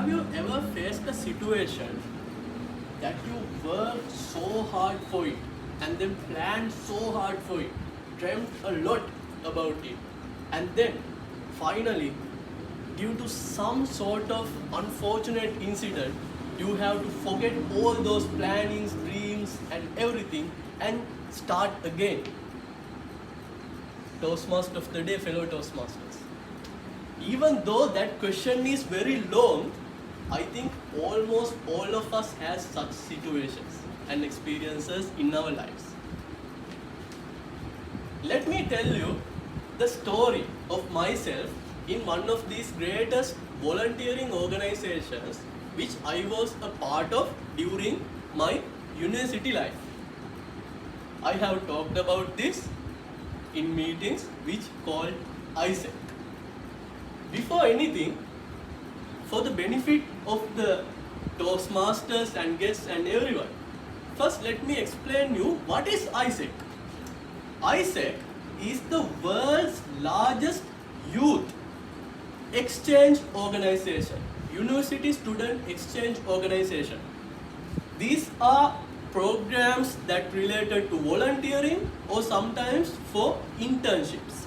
you ever faced a situation that you worked so hard for it and then planned so hard for it, dreamt a lot about it, and then finally, due to some sort of unfortunate incident, you have to forget all those plannings, dreams, and everything and start again? Toastmaster of the day, fellow Toastmasters. Even though that question is very long, I think almost all of us has such situations and experiences in our lives. Let me tell you the story of myself in one of these greatest volunteering organizations which I was a part of during my university life. I have talked about this in meetings which called ISEC. Before anything, for the benefit of the Toastmasters and guests and everyone, first let me explain you what is ISEC. ISEC is the world's largest youth exchange organization, University Student Exchange Organization. These are programs that related to volunteering or sometimes for internships.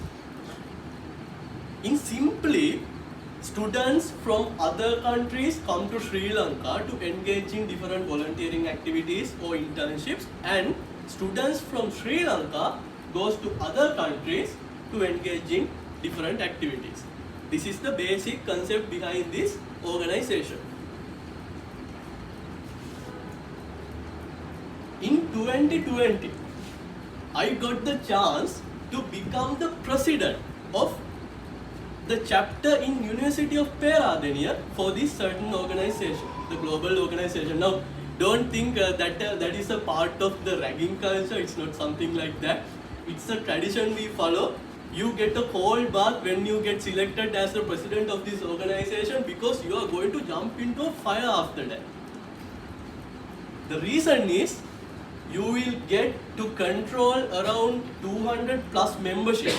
In simply, students from other countries come to Sri Lanka to engage in different volunteering activities or internships, and students from Sri Lanka goes to other countries to engage in different activities. This is the basic concept behind this organization. In 2020, I got the chance to become the president of the chapter in University of Peradeniya for this certain organization, the global organization. Now, don't think that is a part of the ragging culture. It's not something like that. It's a tradition we follow. You get a cold bath when you get selected as the president of this organization because you are going to jump into a fire after that. The reason is you will get to control around 200 plus membership,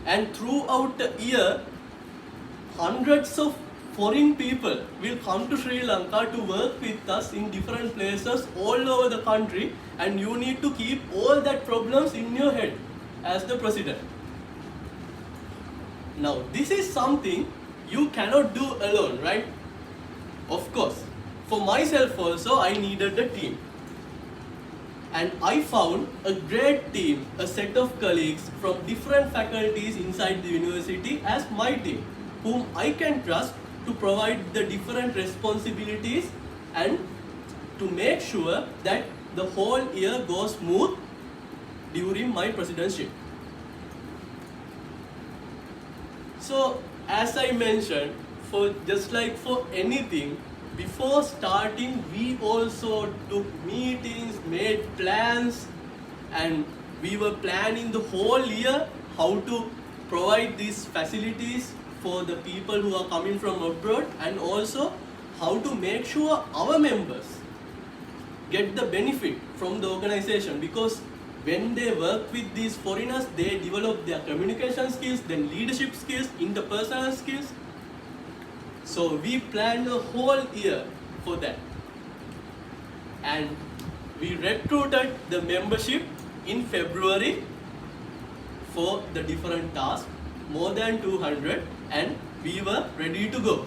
and throughout the year hundreds of foreign people will come to Sri Lanka to work with us in different places all over the country, and you need to keep all that problems in your head as the president. Now, this is something you cannot do alone, right? Of course, for myself also, I needed a team. And I found a great team, a set of colleagues from different faculties inside the university as my team, whom I can trust to provide the different responsibilities and to make sure that the whole year goes smooth during my presidency. So, as I mentioned, just like for anything, before starting, we also took meetings, made plans, and we were planning the whole year how to provide these facilities for the people who are coming from abroad, and also how to make sure our members get the benefit from the organization, because when they work with these foreigners, they develop their communication skills, then leadership skills, interpersonal skills. So we planned a whole year for that. And we recruited the membership in February for the different tasks, more than 200, and we were ready to go.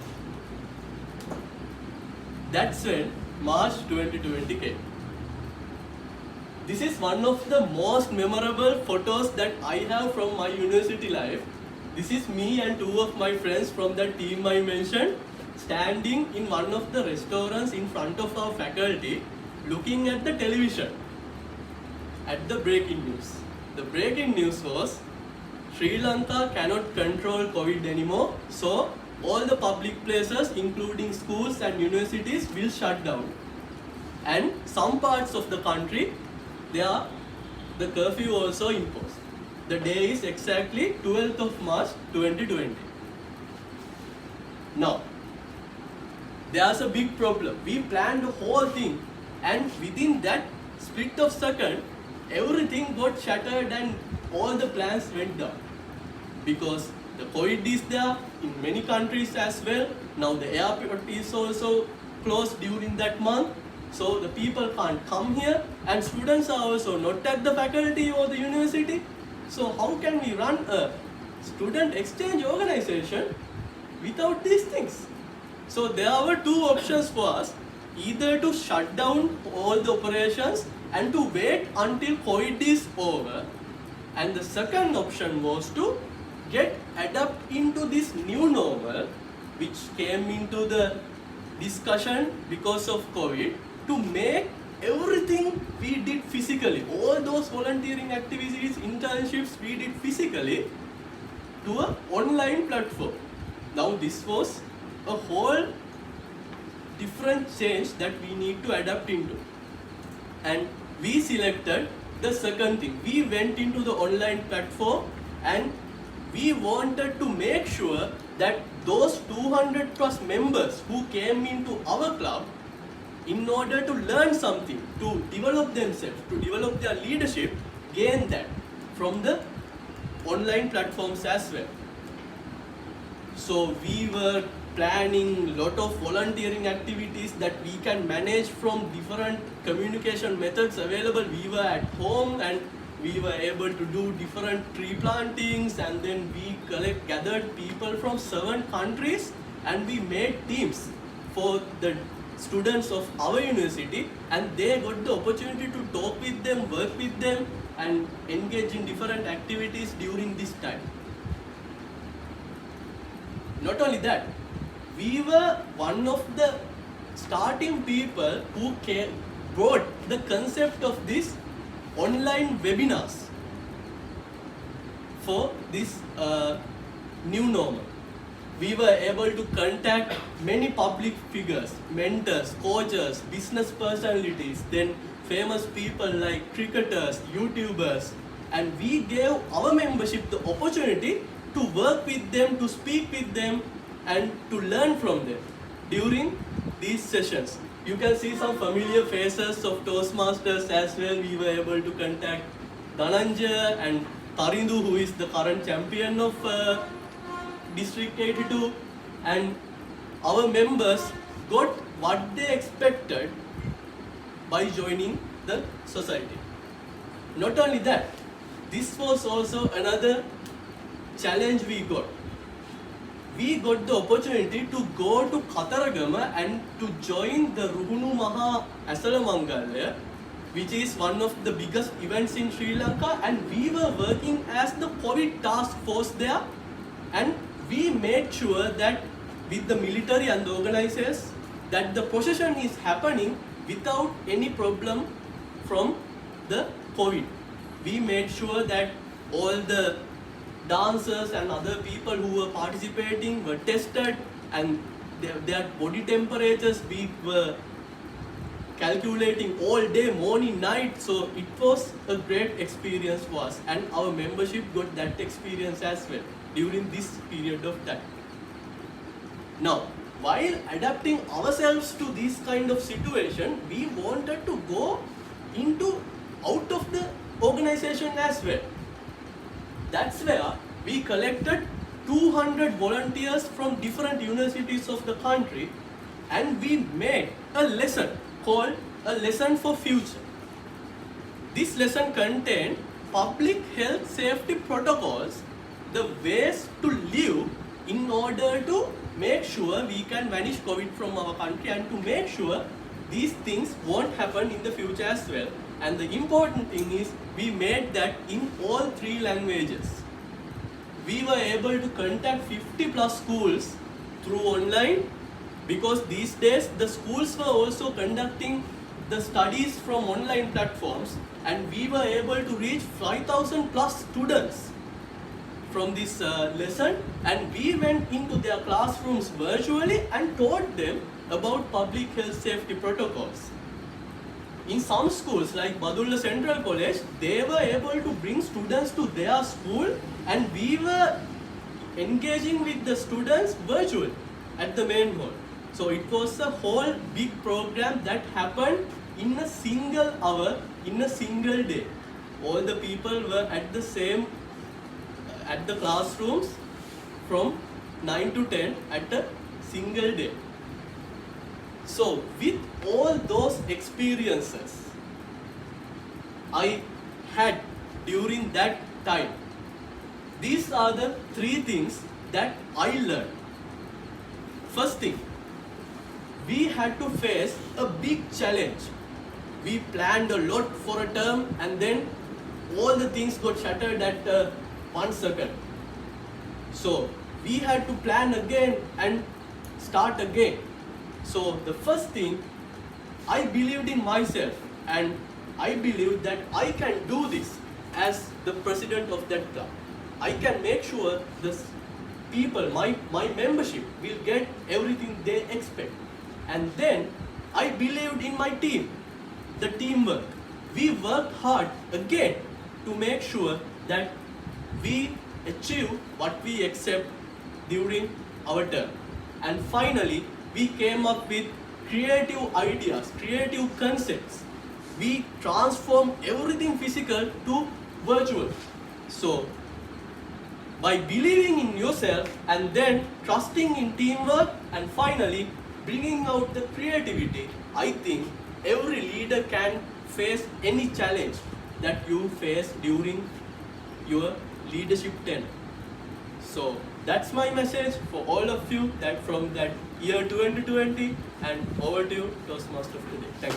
That's when March 2020 came. This is one of the most memorable photos that I have from my university life. This is me and two of my friends from the team I mentioned, standing in one of the restaurants in front of our faculty, looking at the television at the breaking news. The breaking news was Sri Lanka cannot control COVID anymore, so all the public places, including schools and universities, will shut down. And some parts of the country, the curfew also imposed. The day is exactly 12th of March 2020. Now, there's a big problem. We planned the whole thing, and within that split of second, everything got shattered and all the plans went down. Because the the COVID is there in many countries as well. Now the airport is also closed during that month. So the people can't come here, and students are also not at the faculty or the university. So how can we run a student exchange organization without these things? So there were two options for us: either to shut down all the operations and to wait until COVID is over, and the second option was to get adapt into this new normal which came into the discussion because of COVID, to make everything we did physically, all those volunteering activities, internships we did physically, to an online platform. Now this was a whole different change that we need to adapt into, and we selected the second thing. We went into the online platform and we wanted to make sure that those 200 plus members who came into our club, in order to learn something, to develop themselves, to develop their leadership, gain that from the online platforms as well. So we were planning a lot of volunteering activities that we can manage from different communication methods available. We were at home and we were able to do different tree plantings, and then we gathered people from 7 countries and we made teams for the students of our university, and they got the opportunity to talk with them, work with them, and engage in different activities during this time. Not only that, we were one of the starting people who brought the concept of this online webinars for this new normal. We were able to contact many public figures, mentors, coaches, business personalities, then famous people like cricketers, YouTubers, and we gave our membership the opportunity to work with them, to speak with them, and to learn from them during these sessions. You can see some familiar faces of Toastmasters as well. We were able to contact Dhananjay and Kavindu, who is the current champion of District 82, and our members got what they expected by joining the society. Not only that, this was also another challenge we got. We got the opportunity to go to Kataragama and to join the Ruhunu Maha Asalamangalaya, which is one of the biggest events in Sri Lanka, and we were working as the COVID task force there, and we made sure that with the military and the organizers that the procession is happening without any problem from the COVID. We made sure that all the dancers and other people who were participating were tested, and their body temperatures we were calculating all day, morning, night. So it was a great experience for us, and our membership got that experience as well during this period of time. Now, while adapting ourselves to this kind of situation, we wanted to go out of the organization as well. That's where we collected 200 volunteers from different universities of the country, and we made a lesson called A Lesson for Future. This lesson contained public health safety protocols, the ways to live in order to make sure we can manage COVID from our country, and to make sure these things won't happen in the future as well. And the important thing is we made that in all 3 languages. We were able to contact 50 plus schools through online, because these days the schools were also conducting the studies from online platforms, and we were able to reach 5,000 plus students from this lesson, and we went into their classrooms virtually and taught them about public health safety protocols. In some schools like Badulla Central College, they were able to bring students to their school, and we were engaging with the students virtually at the main hall. So it was a whole big program that happened in a single hour, in a single day. All the people were at the classrooms from 9 to 10 at a single day. So with all those experiences I had during that time, these are the 3 things that I learned. First thing, we had to face a big challenge. We planned a lot for a term and then all the things got shattered at 1 second. So we had to plan again and start again. So the first thing, I believed in myself and I believed that I can do this as the president of that club. I can make sure the people, my membership will get everything they expect. And then I believed in my team, the teamwork. We worked hard again to make sure that we achieve what we accept during our term. And finally, we came up with creative ideas, creative concepts. We transformed everything physical to virtual. So, by believing in yourself and then trusting in teamwork and finally bringing out the creativity, I think every leader can face any challenge that you face during your leadership tenure. So that's my message for all of you that from that year 2020 and over to you, Toastmasters today. Thank you.